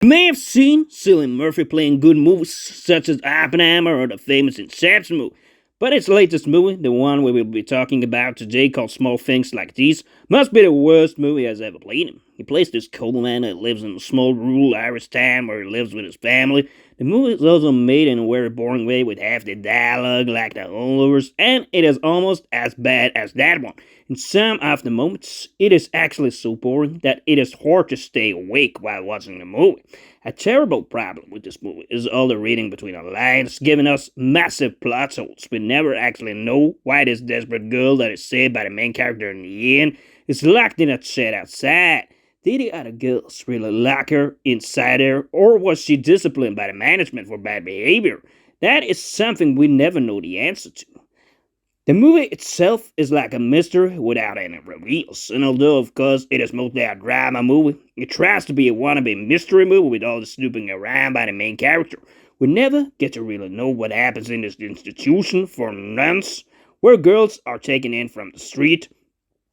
You may have seen Cillian Murphy playing good movies such as Oppenheimer or the famous Inception movie, but his latest movie, the one we will be talking about today called Small Things Like These, must be the worst movie he has ever played in. He plays this coal man that lives in a small rural Irish town where he lives with his family. The movie is also made in a very boring way with half the dialogue like the Holdovers, and it is almost as bad as that one. In some of the moments, it is actually so boring that it is hard to stay awake while watching the movie. A terrible problem with this movie is all the reading between the lines, giving us massive plot holes. We never actually know why this desperate girl that is saved by the main character in the end is locked in a shed outside. Did the other girls really lock her inside there, or was she disciplined by the management for bad behavior? That is something we never know the answer to. The movie itself is like a mystery without any reveals, and although of course it is mostly a drama movie, it tries to be a wannabe mystery movie with all the snooping around by the main character. We never get to really know what happens in this institution for nuns, where girls are taken in from the street,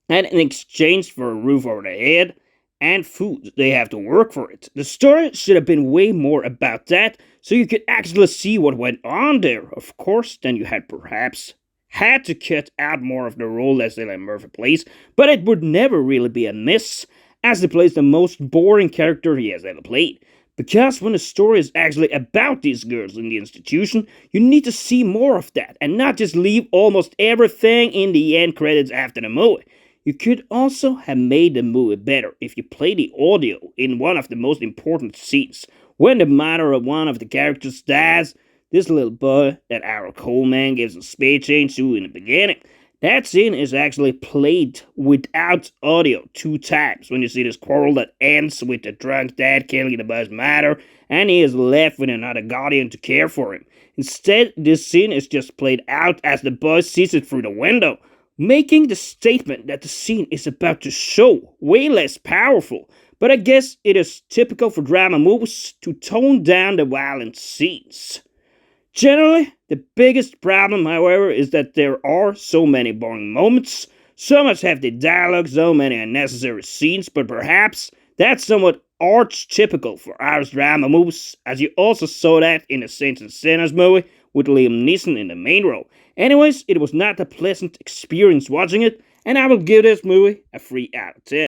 and in exchange for a roof over their head and food, they have to work for it. The story should have been way more about that, so you could actually see what went on there, of course, than you had perhaps had to cut out more of the role that Cillian Murphy plays, but it would never really be a miss, as he plays the most boring character he has ever played. Because when the story is actually about these girls in the institution, you need to see more of that, and not just leave almost everything in the end credits after the movie. You could also have made the movie better if you play the audio in one of the most important scenes. When the mother of one of the characters dies, this little boy that our Coleman gives a spade change to in the beginning, that scene is actually played without audio 2 times when you see this quarrel that ends with the drunk dad killing the boy's mother and he is left with another guardian to care for him. Instead, this scene is just played out as the boy sees it through the window, making the statement that the scene is about to show way less powerful. But I guess it is typical for drama movies to tone down the violent scenes. Generally, the biggest problem, however, is that there are so many boring moments, so much hefty dialogue, so many unnecessary scenes, but perhaps that's somewhat archetypical for Irish drama movies, as you also saw that in the Saints and Sinners movie with Liam Neeson in the main role. Anyways, it was not a pleasant experience watching it, and I will give this movie a 3 out of 10.